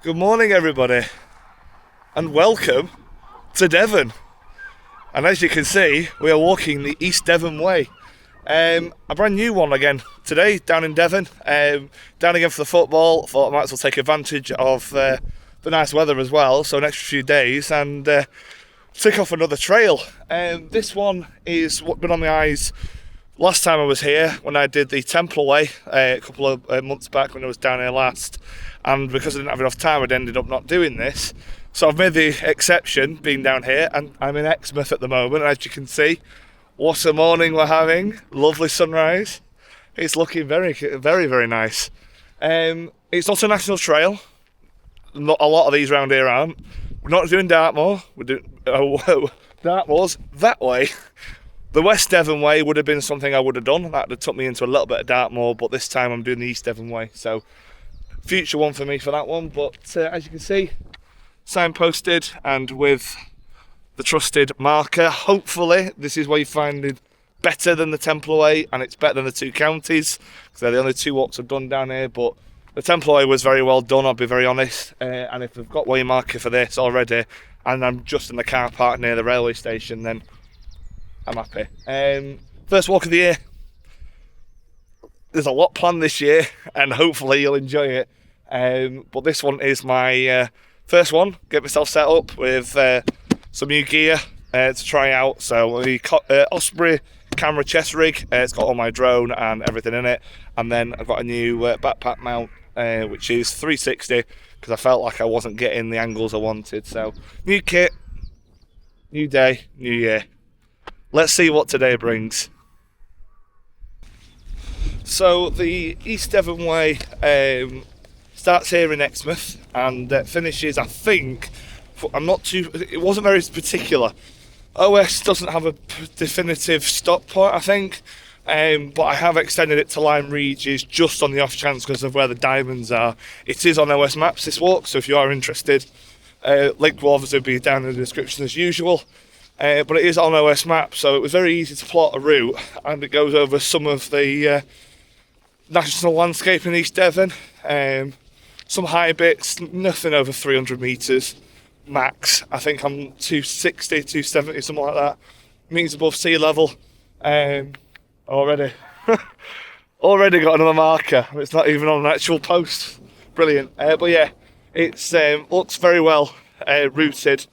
Good morning, everybody, and welcome to Devon. And as you can see, we are walking the East Devon Way. A brand new one again today, down in Devon. Down again for the football. Thought I might as well take advantage of the nice weather as well, so an extra few days, and tick off another trail. This one is what been on my eyes last time I was here, when I did the Temple Way a couple of months back when I was down here last. And because I didn't have enough time, I'd ended up not doing this. So I've made the exception, being down here, and I'm in Exmouth at the moment. As you can see, what a morning we're having. Lovely sunrise. It's looking very, very, very nice. It's not a national trail. Not a lot of these around here aren't. We're not doing Dartmoor. We're doing Dartmoor's that way. The West Devon Way would have been something I would have done. That would have took me into a little bit of Dartmoor, but this time I'm doing the East Devon Way. So future one for me for that one. But as you can see, signposted and with the trusted marker. Hopefully this is where you find it better than the Temple Way, and it's better than the two counties, because they're the only two walks I've done down here. But the Temple Way was very well done, I'll be very honest. And if they've got way marker for this already, and I'm just in the car park near the railway station, then I'm happy. First walk of the year. There's a lot planned this year, and hopefully you'll enjoy it. But this one is my first one. Get myself set up with some new gear to try out. So the Osprey camera chest rig. It's got all my drone and everything in it. And then I've got a new backpack mount, which is 360, because I felt like I wasn't getting the angles I wanted. So new kit, new day, new year. Let's see what today brings. So the East Devon Way starts here in Exmouth and finishes, I think, it wasn't very particular. OS doesn't have a definitive stop point, I think, but I have extended it to Lyme Regis just on the off chance because of where the diamonds are. It is on OS Maps, this walk, so if you are interested, link will obviously be down in the description as usual. But it is on OS Maps, so it was very easy to plot a route, and it goes over some of the national landscape in East Devon. Some high bits, nothing over 300 metres max. I think I'm 260, 270, something like that. Means above sea level. Already got another marker. It's not even on an actual post. Brilliant. But yeah, it's looks very well routed.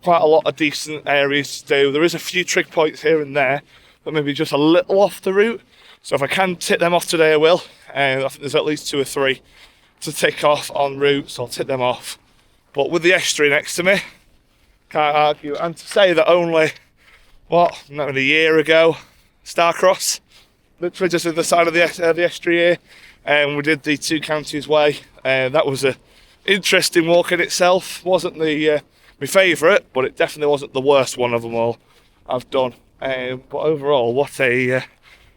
Quite a lot of decent areas to do. There is a few trig points here and there, but maybe just a little off the route. So if I can tick them off today, I will. I think there's at least 2 or 3 to tick off on routes. I'll tick them off. But with the estuary next to me, can't argue. And to say that only, not even a year ago, Starcross, literally just at the side of the estuary here, and we did the Two Counties Way. That was a interesting walk in itself. Wasn't the my favourite, but it definitely wasn't the worst one of them all I've done. But overall, what a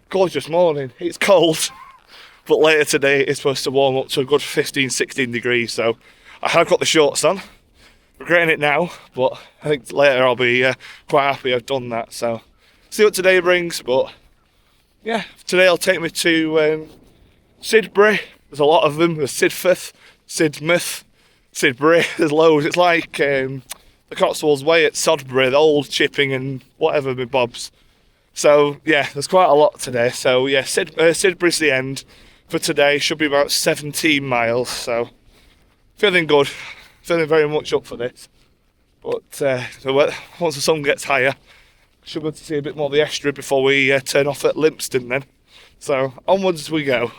gorgeous morning. It's cold, but later today it's supposed to warm up to a good 15-16 degrees, so I have got the shorts on. Regretting it now, but I think later I'll be quite happy I've done that. So see what today brings. But yeah, today will take me to Sidbury. There's a lot of them. There's Sidforth, Sidmouth, Sidbury. There's loads. It's like the Cotswolds Way at Sodbury, the old chipping and whatever my bobs. So yeah, there's quite a lot today. So yeah, Sidbury's the end for today. Should be about 17 miles. So feeling good. Feeling very much up for this. But once the sun gets higher, should be able to see a bit more of the estuary before we turn off at Lympston then. So onwards we go.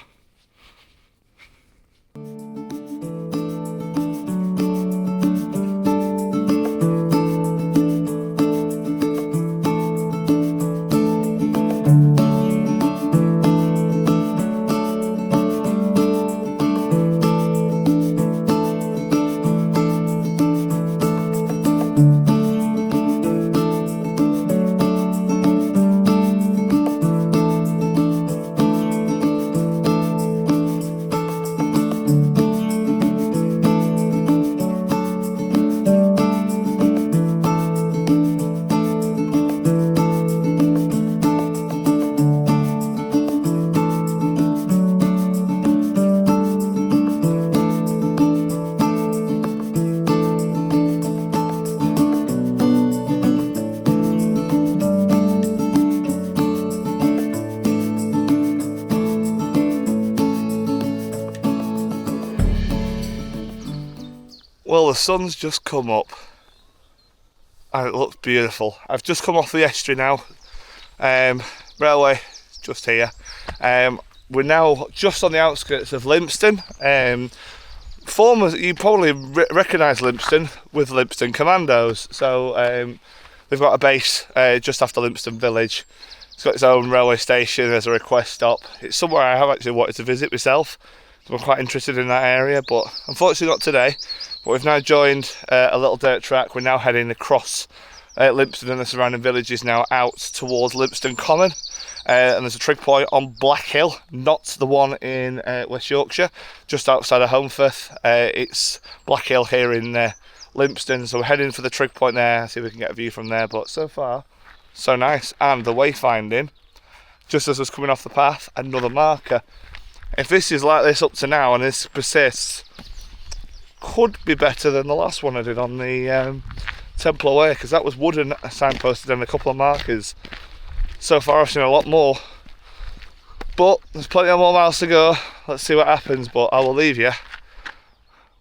Well, the sun's just come up and it looks beautiful. I've just come off the estuary now. Railway just here. We're now just on the outskirts of Lympstone. You probably recognise Lympstone with Lympstone Commandos. So they've got a base just after Lympstone village. It's got its own railway station as a request stop. It's somewhere I have actually wanted to visit myself. So I'm quite interested in that area, but unfortunately not today. But we've now joined a little dirt track. We're now heading across Lympstone and the surrounding villages now out towards Lympstone Common. And there's a trig point on Black Hill, not the one in West Yorkshire, just outside of Holmfirth. It's Black Hill here in Lympstone, so we're heading for the trig point there, see if we can get a view from there. But so far, so nice. And the wayfinding, just as I was coming off the path, another marker. If this is like this up to now and this persists, could be better than the last one I did on the Templar Way, because that was wooden signposted and a couple of markers. So far I've seen a lot more, but there's plenty of more miles to go. Let's see what happens, but I will leave you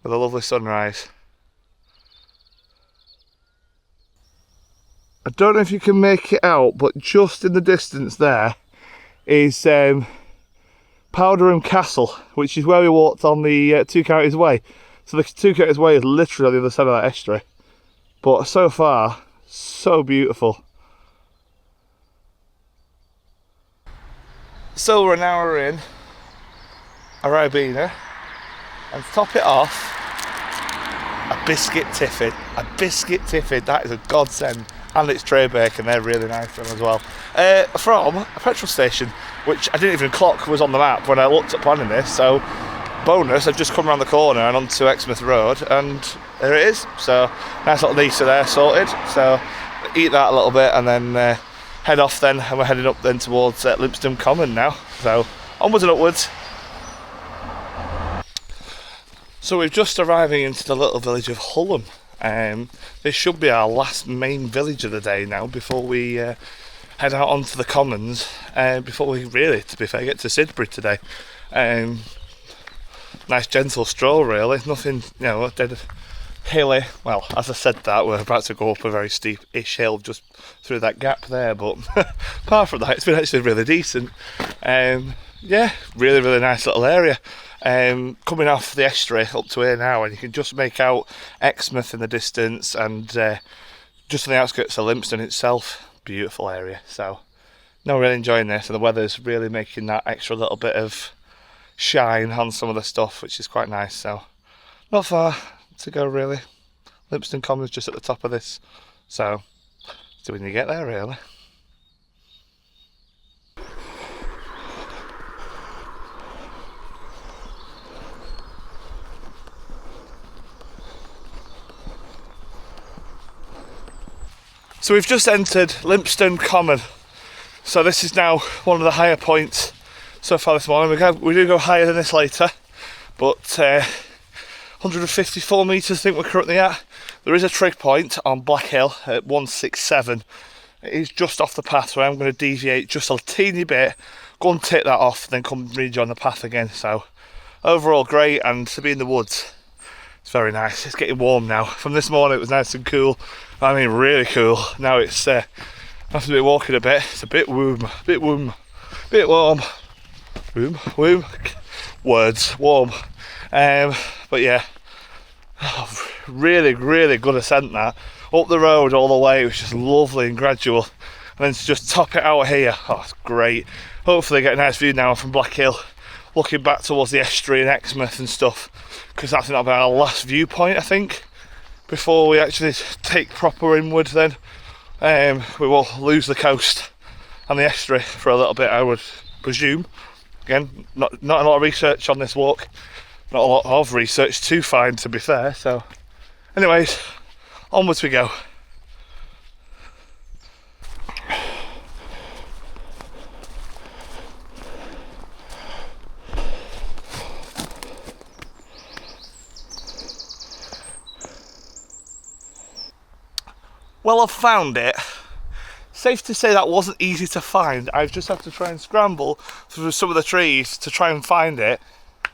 with a lovely sunrise. I don't know if you can make it out, but just in the distance there is Powderham Castle, which is where we walked on the Two Counties Way. So the Two Counties Way is literally on the other side of that estuary. But so far, so beautiful. So we're an hour in a Ribena, and to top it off, a biscuit tiffin. A biscuit tiffin, that is a godsend. And it's tray bacon, they're really nice them as well. From a petrol station, which I didn't even clock was on the map when I looked at planning this. So bonus, I've just come around the corner and onto Exmouth Road, and there it is. So nice little Nisa there sorted. So eat that a little bit and then head off then, and we're heading up then towards Lympstone Common now. So onwards and upwards. So we're just arriving into the little village of Hulham. This should be our last main village of the day now before we head out onto the commons, before we really, to be fair, get to Sidbury today. Nice gentle stroll really, nothing, you know, dead hilly. Well, as I said that, we're about to go up a very steep-ish hill just through that gap there, but apart from that, it's been actually really decent. Yeah, really, really nice little area. Coming off the estuary up to here now, and you can just make out Exmouth in the distance, and just on the outskirts of Lympstone itself, beautiful area. So, no, really enjoying this, and the weather's really making that extra little bit of shine on some of the stuff, which is quite nice. So, not far to go really. Lympstone Common's just at the top of this, so see when you get there really. So we've just entered Lympstone Common. So this is now one of the higher points so far this morning. We do go higher than this later, but 154 metres I think we're currently at. There is a trig point on Black Hill at 167. It is just off the path, so I'm going to deviate just a teeny bit, go and take that off, then come rejoin the path again. So overall great, and to be in the woods, it's very nice. It's getting warm now. From this morning it was nice and cool. I mean really cool. Now it's after a bit walking a bit, it's a bit warm. Warm. Words, warm. But yeah, really, really good ascent that. Up the road all the way, it was just lovely and gradual. And then to just top it out here, oh, it's great. Hopefully get a nice view now from Black Hill, looking back towards the estuary and Exmouth and stuff, because I think that'll be our last viewpoint, I think, before we actually take proper inward then. We will lose the coast and the estuary for a little bit, I would presume. Again, not a lot of research on this walk, not a lot of research to find, to be fair. So anyways, onwards we go. Well, I've found it. Safe to say that wasn't easy to find. I've just had to try and scramble through some of the trees to try and find it.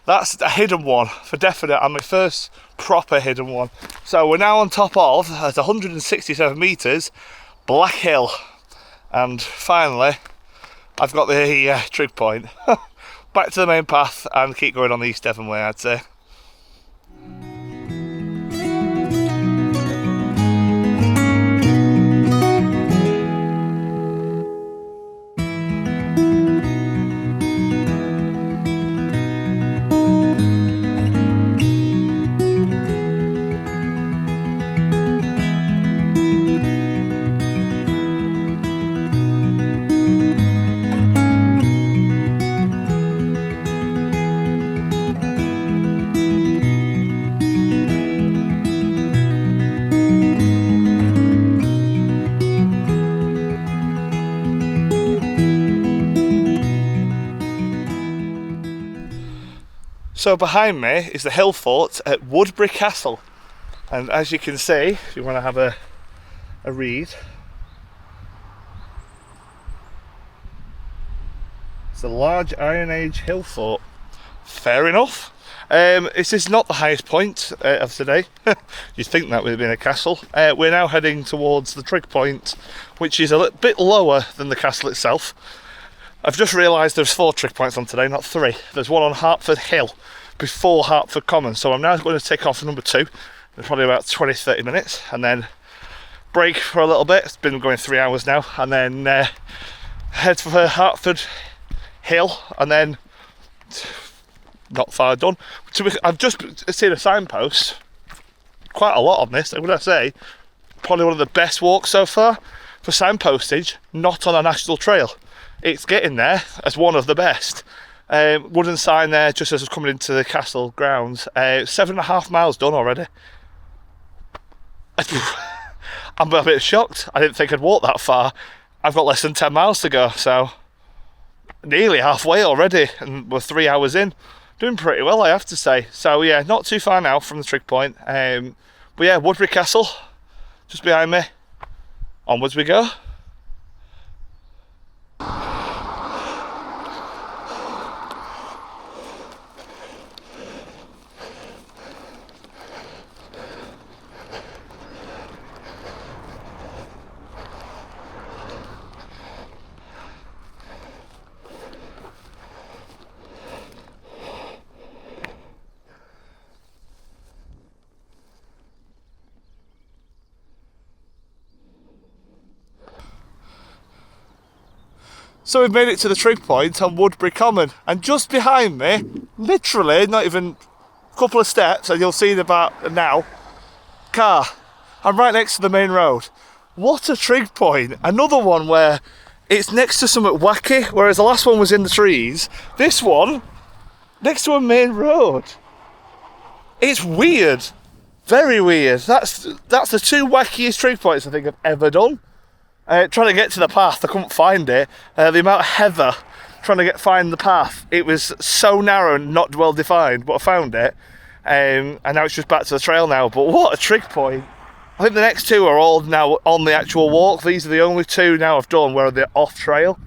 That's a hidden one for definite, and my first proper hidden one. So we're now on top of, at 167 metres, Black Hill. And finally, I've got the trig point. Back to the main path and keep going on the East Devon Way, I'd say. So behind me is the hill fort at Woodbury Castle, and as you can see, if you want to have a read, it's a large Iron Age hill fort. Fair enough. This is not the highest point of today. You'd think that would have been a castle. We're now heading towards the trig point, which is a little bit lower than the castle itself. I've just realised there's 4 trig points on today, not 3. There's one on Hertford Hill before Hertford Common, so I'm now going to take off number 2 in probably about 20-30 minutes, and then break for a little bit. It's been going 3 hours now, and then head for Hertford Hill, and then not far done. I've just seen a signpost, quite a lot on this, would I say, probably one of the best walks so far for signpostage, not on a national trail. It's getting there as one of the best. Wooden sign there just as I was coming into the castle grounds. 7.5 miles done already. I'm a bit shocked. I didn't think I'd walk that far. I've got less than 10 miles to go, so nearly halfway already, and we're 3 hours in. Doing pretty well, I have to say. So yeah, not too far now from the trig point. But yeah, Woodbury Castle just behind me. Onwards we go. So we've made it to the trig point on Woodbury Common, and just behind me, literally not even a couple of steps, and you'll see in about now, car. I'm right next to the main road. What a trig point. Another one where it's next to something wacky, whereas the last one was in the trees. This one, next to a main road. It's weird. Very weird. That's the 2 wackiest trig points I think I've ever done. Trying to get to the path, I couldn't find it. The amount of heather trying to find the path, it was so narrow and not well defined, but I found it. And now it's just back to the trail now. But what a trig point. I think the next 2 are all now on the actual walk. These are the only 2 now I've done where they're off trail.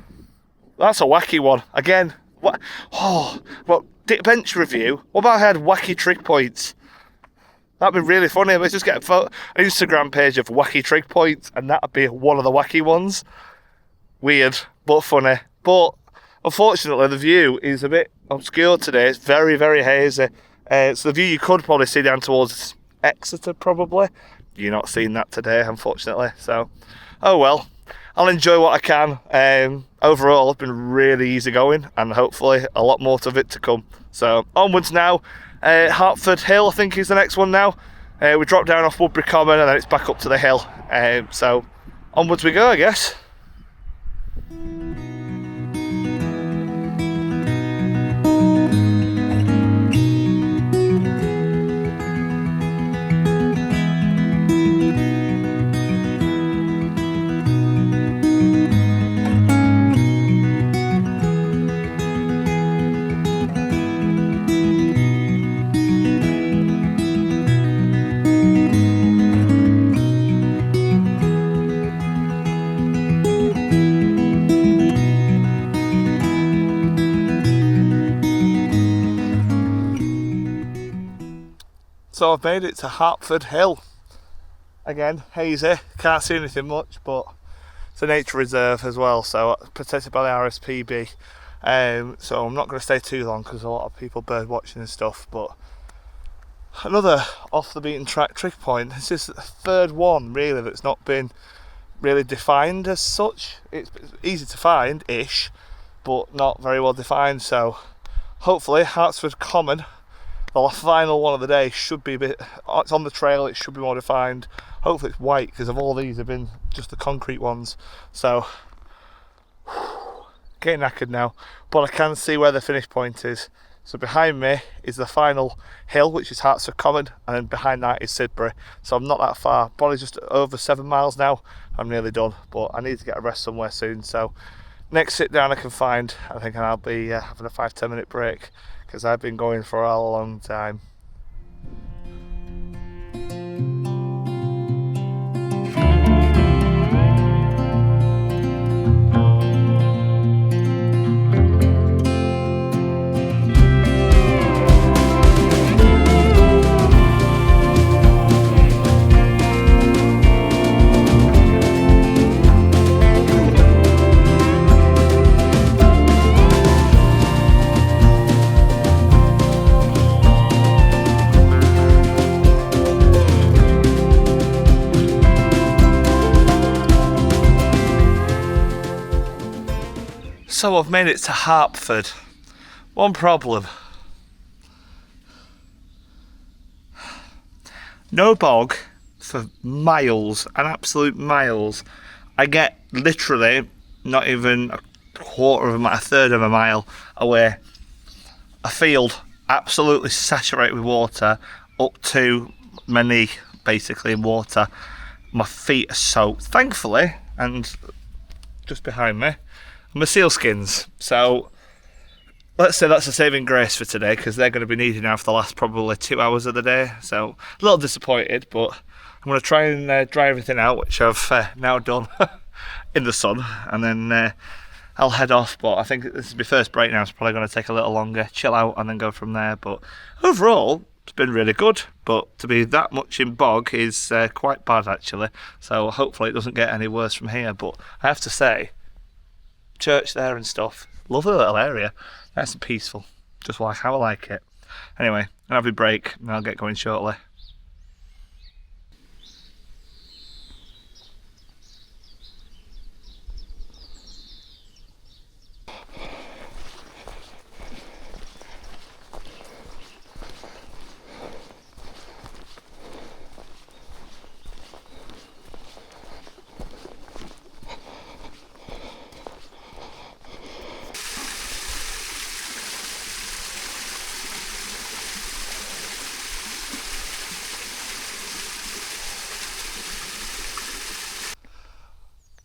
That's a wacky one. Again, what? Oh, well, bench review. What about I had wacky trig points? That'd be really funny. Let's just get an Instagram page of wacky trig points, and that'd be one of the wacky ones. Weird, but funny. But unfortunately, the view is a bit obscure today. It's very, very hazy. So the view you could probably see down towards Exeter, probably. You're not seeing that today, unfortunately. So, oh well. I'll enjoy what I can. Overall, it's been really easy going, and hopefully a lot more of it to come. So onwards now. Hertford Hill, I think, is the next one now. We drop down off Woodbury Common, and then it's back up to the hill. So onwards we go, I guess. So I've made it to Hertford Hill. Again, hazy, can't see anything much, but it's a nature reserve as well, so protected by the RSPB. So I'm not going to stay too long because a lot of people bird watching and stuff, but another off the beaten track trig point. This is the third one really that's not been really defined as such. It's easy to find ish, but not very well defined, so hopefully Hertford Common, the final one of the day, should be a bit, it's on the trail, it should be more defined. Hopefully it's white, because of all these have been just the concrete ones, so getting knackered now, but I can see where the finish point is. So behind me is the final hill, which is Hertford Common, and then behind that is Sidbury. So I'm not that far, probably just over 7 miles now. I'm nearly done, but I need to get a rest somewhere soon. So next sit down I can find, I think I'll be having a 5-10 minute break, because I've been going for a long time. So I've made it to Hertford. One problem. No bog for miles, an absolute miles. I get literally not even a quarter of a mile, a third of a mile away. A field absolutely saturated with water up to my knee, basically, in water. My feet are soaked, thankfully, and just behind me, my sealskins. So let's say that's a saving grace for today, because they're going to be needed now for the last probably 2 hours of the day. So a little disappointed, but I'm going to try and dry everything out, which I've now done in the sun, and then I'll head off. But I think this is my first break now. It's probably going to take a little longer, chill out and then go from there. But overall it's been really good, but to be that much in bog is quite bad actually, so hopefully it doesn't get any worse from here. But I have to say, church there and stuff, lovely little area, nice and peaceful, just like how I like it. Anyway, I'll have a break and I'll get going shortly.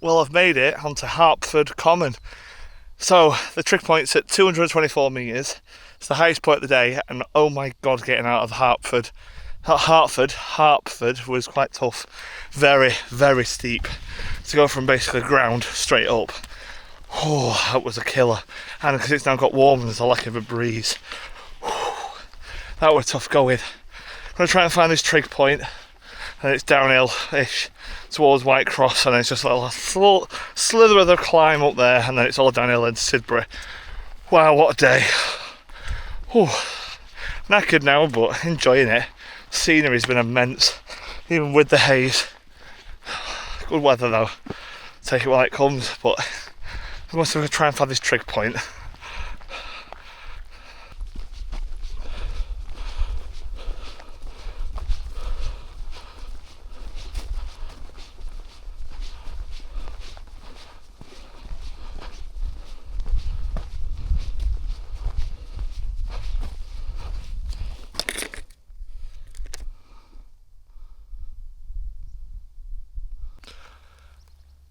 Well, I've made it onto Hertford Common. So the trig point's at 224 metres. It's the highest point of the day, and oh my god, getting out of Hertford was quite tough. Very, very steep. To go from basically ground straight up. Oh, that was a killer. And because it's now got warm, there's a lack of a breeze. That was tough going. I'm going to try and find this trig point, and it's downhill-ish towards White Cross, and it's just like a slither of the climb up there, and then it's all downhill into Sidbury. Wow, what a day. Whew. Knackered now, but enjoying it. Scenery's been immense, even with the haze. Good weather though, take it while it comes, but I'm going to try and find this trig point.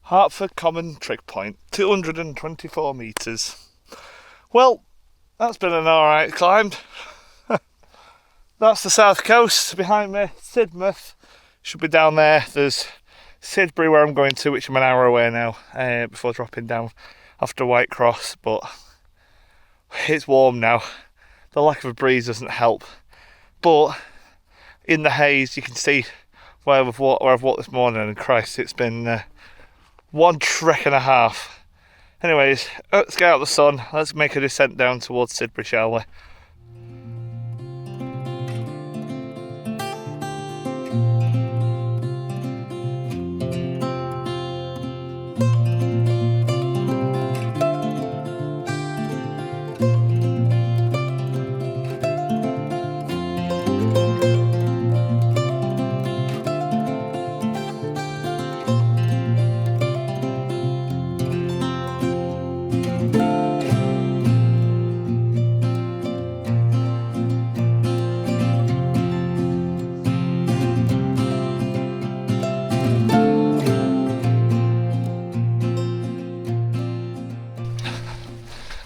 Hertford Common trig point, 224 metres. Well, that's been an alright climb. That's the south coast behind me, Sidmouth. Should be down there. There's Sidbury where I'm going to, which I'm an hour away now, before dropping down after White Cross, but it's warm now. The lack of a breeze doesn't help. But in the haze. You can see where I've walked this morning, and Christ, it's been one trek and a half. Anyways, let's get out of the sun. Let's make a descent down towards Sidbury, shall we?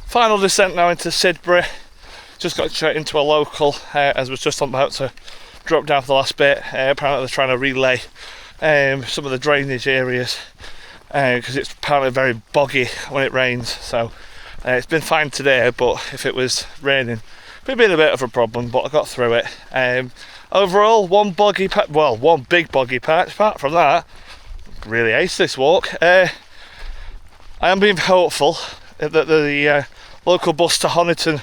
Final descent now into Sidbury. Just got straight into a local as was just about to drop down for the last bit. Apparently they're trying to relay some of the drainage areas because it's apparently very boggy when it rains. So it's been fine today, but if it was raining, it'd been a bit of a problem, but I got through it. Overall, one big boggy patch. Apart from that, really aced this walk. I am being hopeful that the local bus to Honiton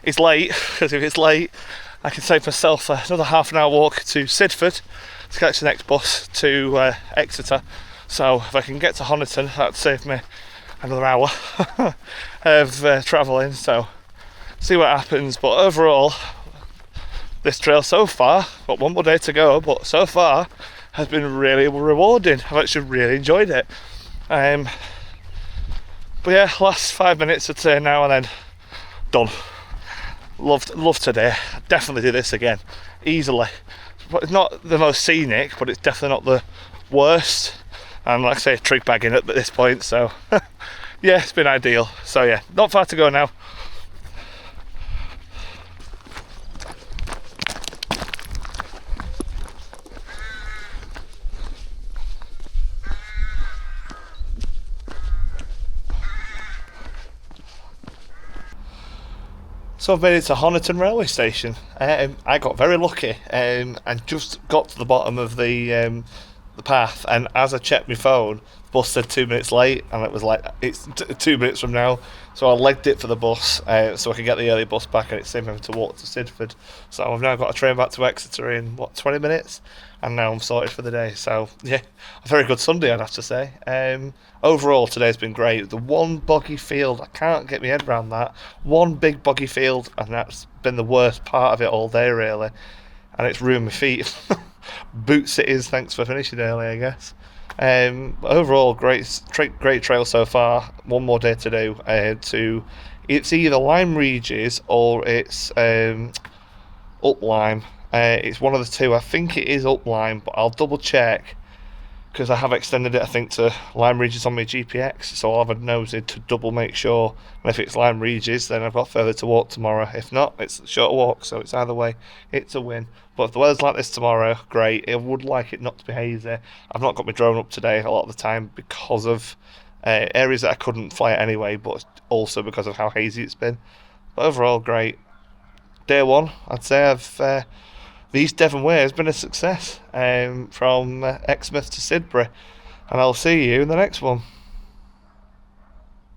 is late, because if it's late I can save myself another half an hour walk to Sidford to catch the next bus to Exeter. So if I can get to Honiton, that'd save me another hour of travelling, so see what happens. But overall, this trail so far, got one more day to go, but so far has been really rewarding. I've actually really enjoyed it. But yeah, last 5 minutes I'd say now, and then done. Loved today. Definitely do this again, easily. But it's not the most scenic, but it's definitely not the worst. And like I say, trig bagging at this point, so yeah, it's been ideal. So yeah, not far to go now. So I've made it to Honiton railway station. I got very lucky and just got to the bottom of the path, and as I checked my phone, the bus said 2 minutes late, and it was like, it's 2 minutes from now. So I legged it for the bus so I could get the early bus back, and it saved me having to walk to Sidford. So I've now got a train back to Exeter in 20 minutes, and now I'm sorted for the day. So yeah, a very good Sunday, I'd have to say. Overall, today's been great. The one boggy field, I can't get my head around that. One big boggy field, and that's been the worst part of it all day, really. And it's ruined my feet. Boots it is, thanks for finishing early, I guess. Overall, great trail so far. One more day to do. It's either Lyme Regis or it's up Lyme. It's one of the two. I think it is up Lyme, but I'll double check, because I have extended it, I think, to Lyme Regis on my GPX, so I'll have a nosy to double make sure. And if it's Lyme Regis, then I've got further to walk tomorrow. If not, it's a shorter walk, so it's either way, it's a win. But if the weather's like this tomorrow, great. I would like it not to be hazy. I've not got my drone up today a lot of the time because of areas that I couldn't fly at anyway, but also because of how hazy it's been. But overall, great. Day one, I'd say the East Devon Way has been a success from Exmouth to Sidbury, and I'll see you in the next one.